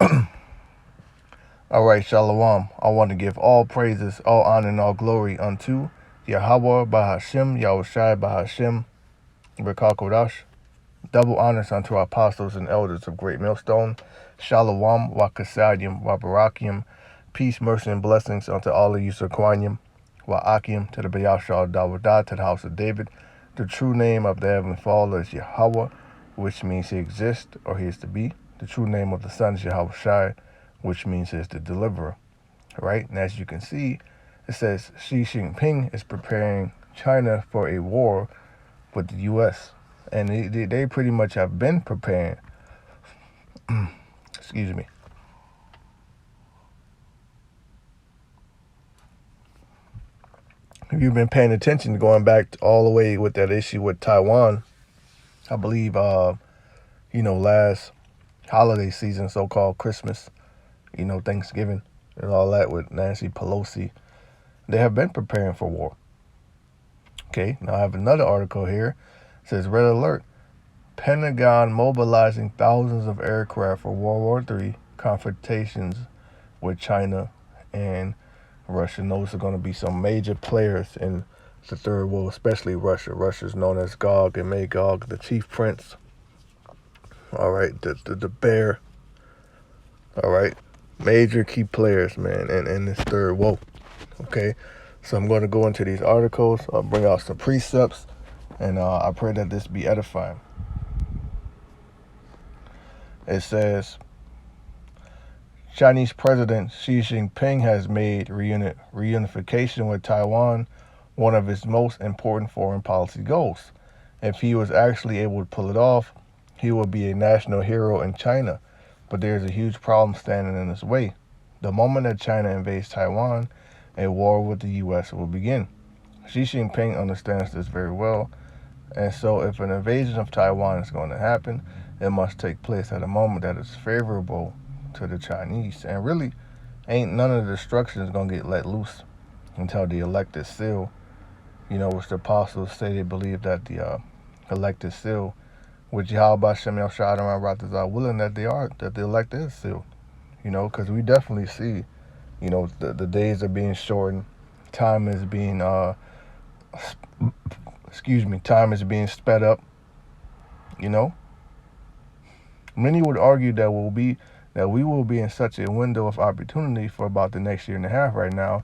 All right, Shalawam. I want to give all praises, all honor, and all glory unto YAHAWAH BAHASHAM, YAHWASHI BAHASHAM, QADASH. Double honors unto our apostles and elders of Great Millstone. Shalawam, CHASAADYAM, Barakyam. Peace, mercy, and blessings unto all of you, Sequanium. Barakyam, to the DAWADA, to the house of David. The true name of the Heavenly Father is Yahawah, which means he exists or he is to be. The true name of the Son is YAHWASHI, which means he is the deliverer. Right? And as you can see, it says Xi Jinping is preparing China for a war with the U.S. And they pretty much have been preparing. Excuse me. If you've been paying attention, going back all the way with that issue with Taiwan, I believe, last holiday season, so-called Christmas, Thanksgiving and all that with Nancy Pelosi, they have been preparing for war. Okay, now I have another article here. It says, red alert, Pentagon mobilizing thousands of aircraft for World War III confrontations with China and Russia. And those are going to be some major players in the third world, especially Russia. Russia is known as Gog and Magog, the chief prince. All right, the bear. All right, major key players, man, in this third world. Okay, so I'm going to go into these articles. I'll bring out some precepts, and I pray that this be edifying. It says, Chinese President Xi Jinping has made reunification with Taiwan one of his most important foreign policy goals. If he was actually able to pull it off, he would be a national hero in China. But there's a huge problem standing in his way. The moment that China invades Taiwan, a war with the U.S. will begin. Xi Jinping understands this very well, and so if an invasion of Taiwan is going to happen, it must take place at a moment that is favorable to the Chinese. And really, ain't none of the destruction is going to get let loose until the elected seal, which the apostles say they believe that the elected seal, which YAHAWAH BAHASHAM ZABAWALAN, that the elected is sealed, because we definitely see, the days are being shortened, time is being, time is being sped up, Many would argue that we will be in such a window of opportunity for about the next year and a half right now.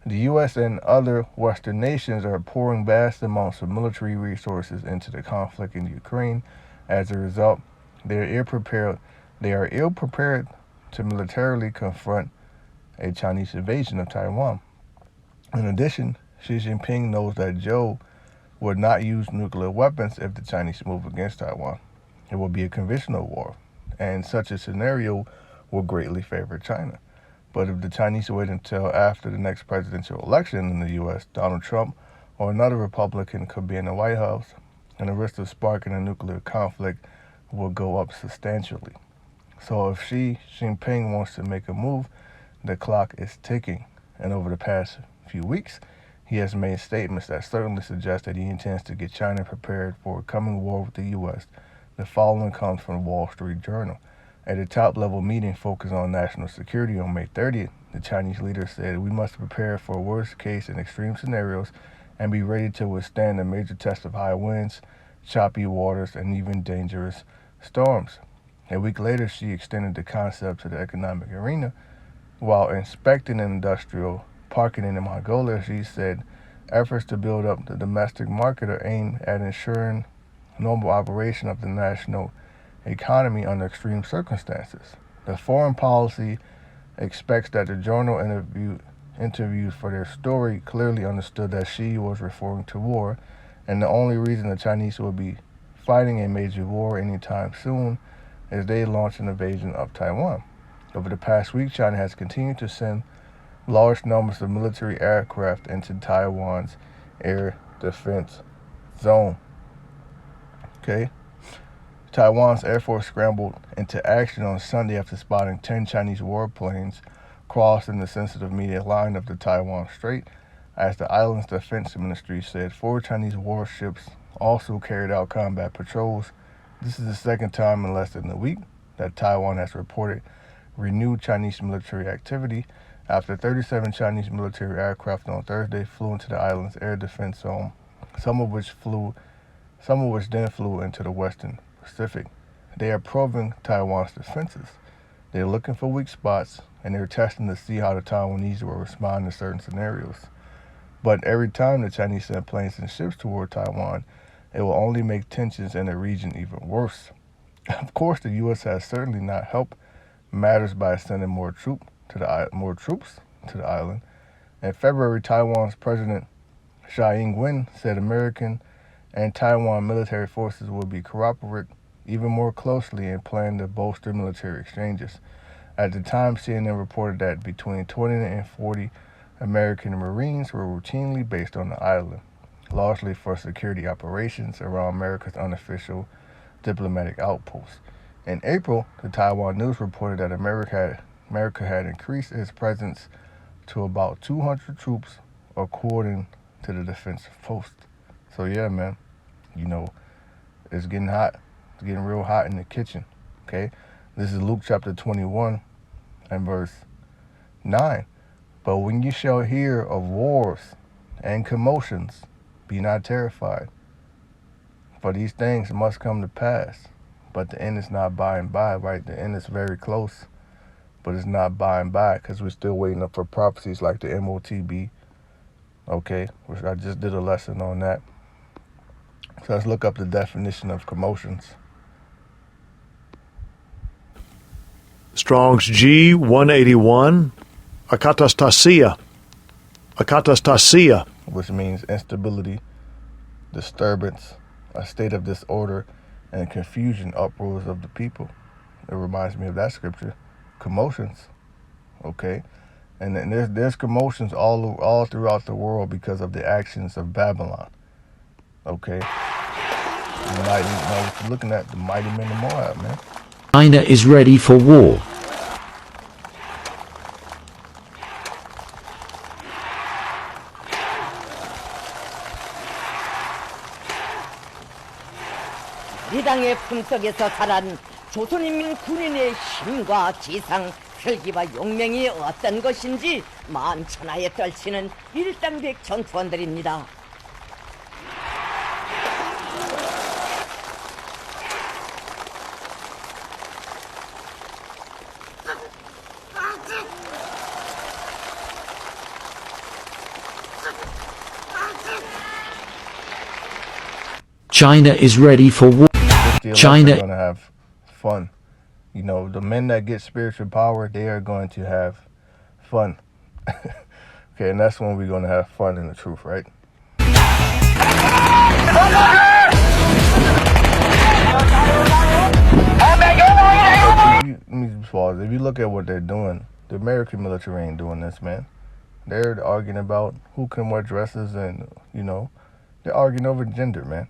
The U.S. and other Western nations are pouring vast amounts of military resources into the conflict in Ukraine. As a result, they are ill-prepared to militarily confront a Chinese invasion of Taiwan. In addition, Xi Jinping knows that Joe would not use nuclear weapons if the Chinese move against Taiwan. It will be a conventional war, and such a scenario will greatly favor China. But if the Chinese wait until after the next presidential election in the U.S., Donald Trump or another Republican could be in the White House, and the risk of sparking a nuclear conflict will go up substantially. So if Xi Jinping wants to make a move, the clock is ticking. And over the past few weeks, he has made statements that certainly suggest that he intends to get China prepared for a coming war with the U.S. The following comes from the Wall Street Journal. At a top-level meeting focused on national security on May 30th, the Chinese leader said, we must prepare for worst-case and extreme scenarios and be ready to withstand a major test of high winds, choppy waters, and even dangerous storms. A week later, she extended the concept to the economic arena. While inspecting an industrial parking in Mongolia, she said, efforts to build up the domestic market are aimed at ensuring normal operation of the national economy under extreme circumstances. The foreign policy expects that the journal interviewed for their story clearly understood that Xi was referring to war, and the only reason the Chinese will be fighting a major war anytime soon is they launch an invasion of Taiwan. Over the past week, China has continued to send large numbers of military aircraft into Taiwan's air defense zone. Okay. Taiwan's Air Force scrambled into action on Sunday after spotting 10 Chinese warplanes crossing the sensitive immediate line of the Taiwan Strait. As the island's defense ministry said, 4 Chinese warships also carried out combat patrols. This is the second time in less than a week that Taiwan has reported renewed Chinese military activity after 37 Chinese military aircraft on Thursday flew into the island's air defense zone, some of which then flew into the Western Pacific. They are probing Taiwan's defenses. They're looking for weak spots, and they're testing to see how the Taiwanese will respond to certain scenarios. But every time the Chinese send planes and ships toward Taiwan, it will only make tensions in the region even worse. Of course, the U.S. has certainly not helped matters by sending more troops to the island. In February, Taiwan's President Tsai Ing-wen said American and Taiwan military forces will be cooperate even more closely in plan to bolster military exchanges. At the time, CNN reported that between 20 and 40 American Marines were routinely based on the island, largely for security operations around America's unofficial diplomatic outposts. In April, the Taiwan News reported that America had increased its presence to about 200 troops, according to the Defense Post. So yeah, man, it's getting hot. It's getting real hot in the kitchen, okay? This is Luke chapter 21 and verse 9. But when you shall hear of wars and commotions, be not terrified. For these things must come to pass. But the end is not by and by, right? The end is very close, but it's not by and by because we're still waiting up for prophecies like the MOTB, okay? Which I just did a lesson on that. So let's look up the definition of commotions. Strong's G181, akatastasia, which means instability, disturbance, a state of disorder, and confusion, uproars of the people. It reminds me of that scripture, commotions, okay? And then there's commotions all throughout the world because of the actions of Babylon, okay? What you're looking at, the mighty men of Moab, man. China is ready for war. 이당의 품속에서 자란 조선인민 군인의 힘과 지상, 혈기와 용맹이 어떤 것인지 만천하에 떨치는 일당백 전투원들입니다. China is ready for war. China is going to have fun. The men that get spiritual power, they are going to have fun. Okay, and that's when we're going to have fun in the truth, right? Let me just pause. If you look at what they're doing, the American military ain't doing this, man. They're arguing about who can wear dresses and, they're arguing over gender, man.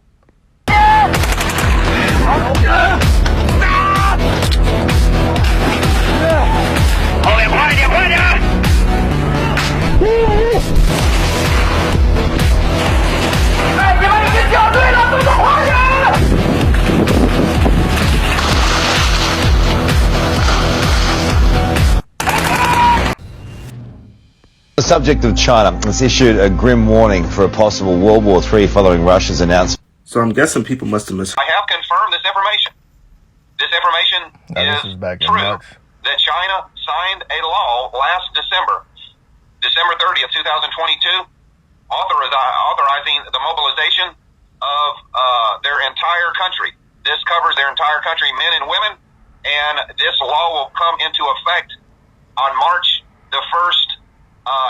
The subject of China has issued a grim warning for a possible World War III following Russia's announcement. So I'm guessing people must have I have confirmed this information. This information is back in true March. that China signed a law last December 30th, 2022, authorizing the mobilization of their entire country. This covers their entire country, men and women, and this law will come into effect on March the 1st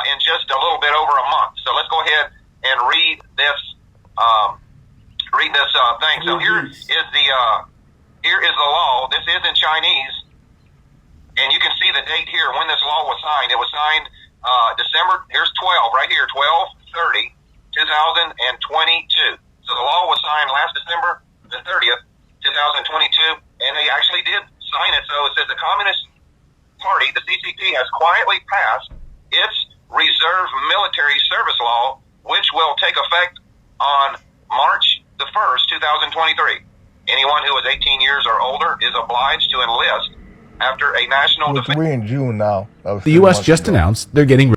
in just a little bit over a month. So let's go ahead and read this thing. So here is the law. This is in Chinese, and you can see the date here when this law was signed. It was signed December. Here's 12 right here, 12/30/2022. So the law was signed last December the 30th, 2022, and they actually did sign it. So it says the Communist Party, the CCP, has quietly passed its reserve military service law, which will take effect on March the 1st, 2023. Anyone who is 18 years or older is obliged to enlist after a national Which defense. we're in June now. The U.S. just announced they're getting.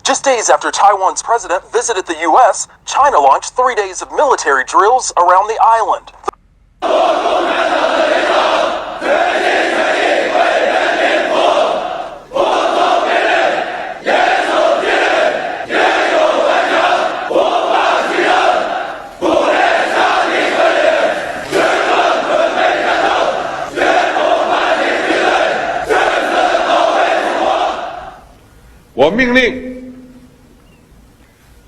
Just days after Taiwan's president visited the U.S., China launched 3 days of military drills around the island.我命令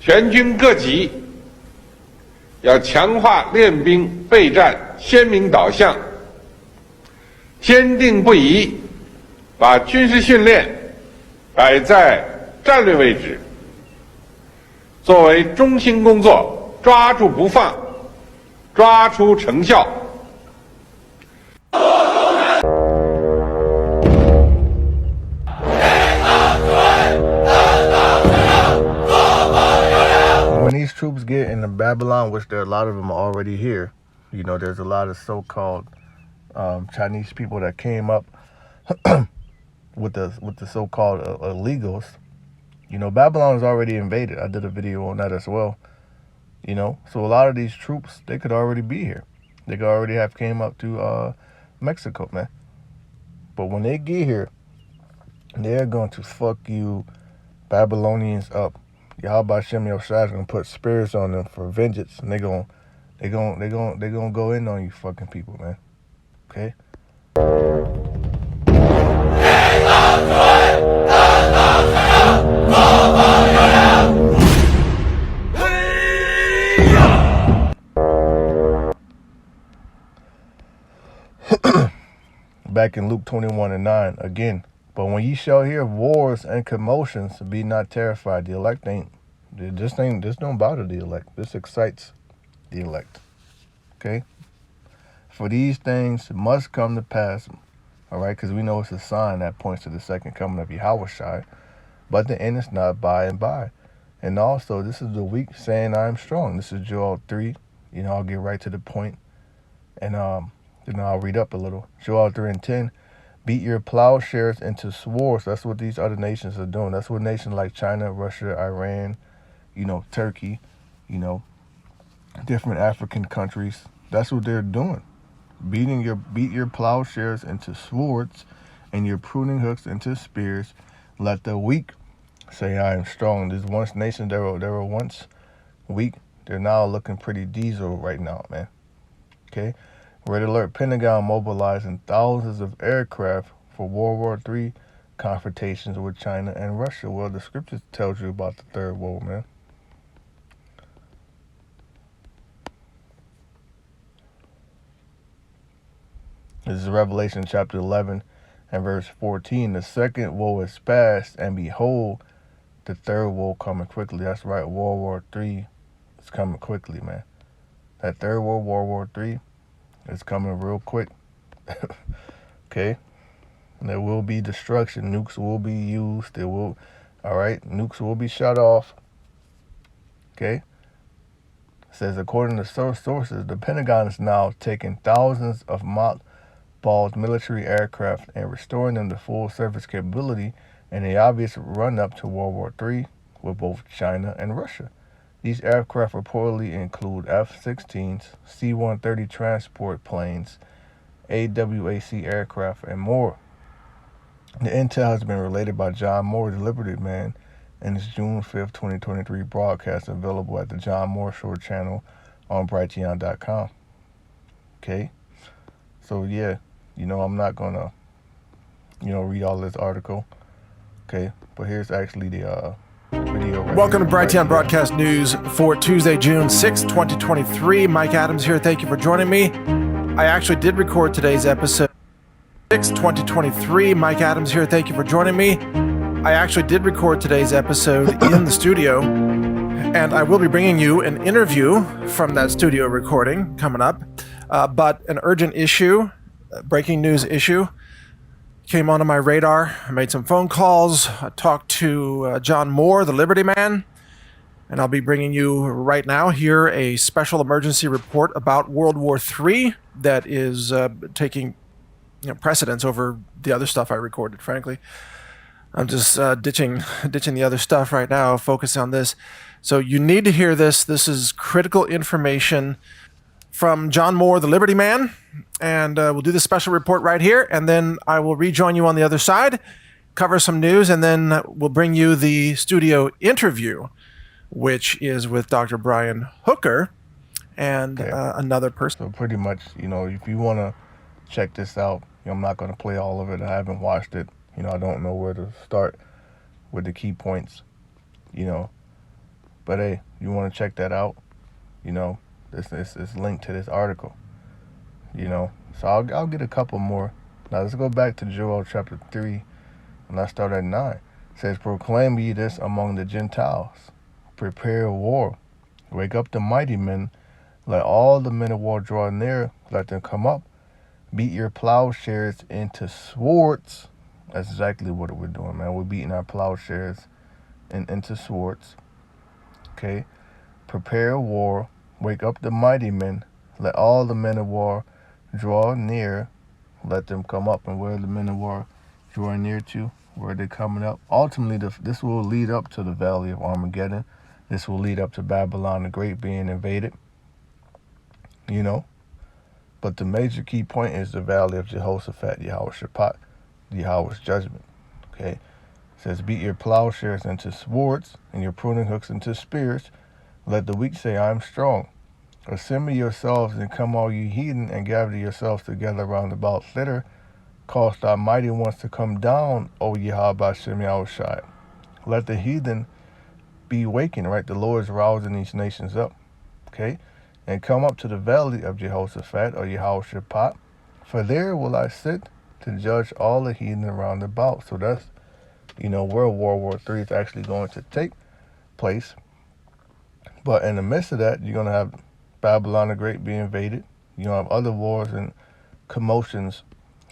全军各级要强化练兵备战鲜明导向，坚定不移把军事训练摆在战略位置，作为中心工作，抓住不放，抓出成效。When these troops get into Babylon, which there are a lot of them already here, you know, there's a lot of so-called Chinese people that came up with the so-called illegals. You know, Babylon is already invaded. I did a video on that as well. You know, so a lot of these troops, they could already be here. They could already have came up to Mexico, man. But when they get here, they're going to fuck you Babylonians up. YAHAWAH BAHASHAM is gonna put spirits on them for vengeance, and they gonna go in on you fucking people, man. Okay? Back in Luke 21:9 again. But when ye shall hear of wars and commotions, be not terrified. The elect this don't bother the elect. This excites the elect. Okay? For these things must come to pass. All right? Because we know it's a sign that points to the second coming of YAHAWASHI. But the end is not by and by. And also, this is the weak saying I am strong. This is Joel 3. You know, I'll get right to the point. And then I'll read up a little. Joel 3:10. Beat your plowshares into swords. That's what these other nations are doing. That's what nations like China, Russia, Iran, you know, Turkey, you know, different African countries. That's what they're doing. Beat your plowshares into swords and your pruning hooks into spears. Let the weak say I am strong. This once nation, they were once weak. They're now looking pretty diesel right now, man. Okay? Red alert, Pentagon mobilizing thousands of aircraft for World War III confrontations with China and Russia. Well, the scripture tells you about the third world, man. This is Revelation chapter 11 and verse 14. The second woe is past, and behold, the third woe coming quickly. That's right, World War III is coming quickly, man. That third world, World War III, it's coming real quick. Okay? And there will be destruction. Nukes will be used. There will, all right? Nukes will be shut off. Okay? It says, according to sources, the Pentagon is now taking thousands of mothballed military aircraft and restoring them to full service capability in the obvious run-up to World War III with both China and Russia. These aircraft reportedly include F-16s, C-130 transport planes, AWAC aircraft, and more. The intel has been related by John Moore, the Liberty Man, in his June 5th, 2023 broadcast available at the John Moore Show channel on Barakyam.com. Okay? So, yeah, you know, I'm not going to, you know, read all this article. Okay? But here's actually the video. Right Welcome here. to Brighteon Broadcast News for Tuesday, June 6, 2023. Mike Adams here. Thank you for joining me. I actually did record today's episode. 6, 2023. Mike Adams here. Thank you for joining me. I actually did record today's episode in the studio, and I will be bringing you an interview from that studio recording coming up. But an urgent issue, breaking news issue, came onto my radar. I made some phone calls. I talked to John Moore, the Liberty Man, and I'll be bringing you right now here a special emergency report about World War III that is taking precedence over the other stuff I recorded, frankly. I'm just ditching the other stuff right now, focusing on this. So you need to hear this. This is critical information from John Moore, the Liberty Man. And we'll do the special report right here, and then I will rejoin you on the other side, cover some news, and then we'll bring you the studio interview, which is with Dr. Brian Hooker and another person. So pretty much, if you want to check this out, I'm not going to play all of it. I haven't watched it. I don't know where to start with the key points, But hey, you want to check that out, it's linked to this article, So I'll get a couple more. Now let's go back to Joel chapter 3, and let's start at 9. It says, "Proclaim ye this among the Gentiles. Prepare war. Wake up the mighty men. Let all the men of war draw near. Let them come up. Beat your plowshares into swords." That's exactly what we're doing, man. We're beating our plowshares into swords. Okay? "Prepare war. Wake up the mighty men. Let all the men of war draw near. Let them come up." And where are the men of war drawing near to? Where are they coming up? Ultimately, this will lead up to the Valley of Armageddon. This will lead up to Babylon the Great being invaded. But the major key point is the Valley of Jehoshaphat, Yahweh Yahweh's judgment. Okay? It says, "Beat your plowshares into swords, and your pruning hooks into spears. Let the weak say, I am strong. Assemble yourselves, and come all you heathen, and gather yourselves together round about thither. Cause thy mighty ones to come down, O YAHAWAH BAHASHAM Yahushai." Let the heathen be wakened, right? The Lord is rousing these nations up. Okay? "And come up to the Valley of Jehoshaphat, or Yahweh, for there will I sit to judge all the heathen around about." So that's, where World War III is actually going to take place. But in the midst of that, you're going to have Babylon the Great be invaded. You're going to have other wars and commotions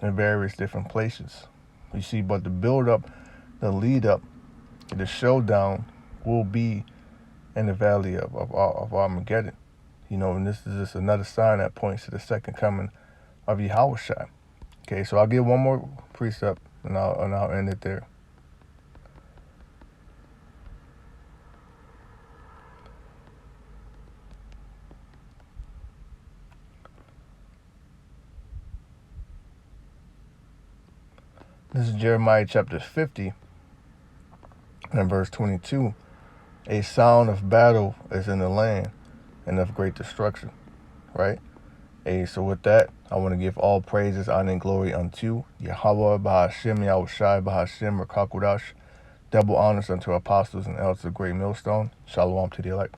in various different places. You see, but the build-up, the lead-up, the showdown will be in the Valley of Armageddon. And this is just another sign that points to the second coming of Yahushua. Okay, so I'll give one more precept, and I'll end it there. This is Jeremiah chapter 50, and verse 22. "A sound of battle is in the land, and of great destruction." Right? So with that, I want to give all praises, honor, and glory unto YAHAWAH BAHASHAM, YAHWASHI BAHASHAM, QADASH. Double honors unto apostles and elders of Great Millstone. Shalawam to the elect.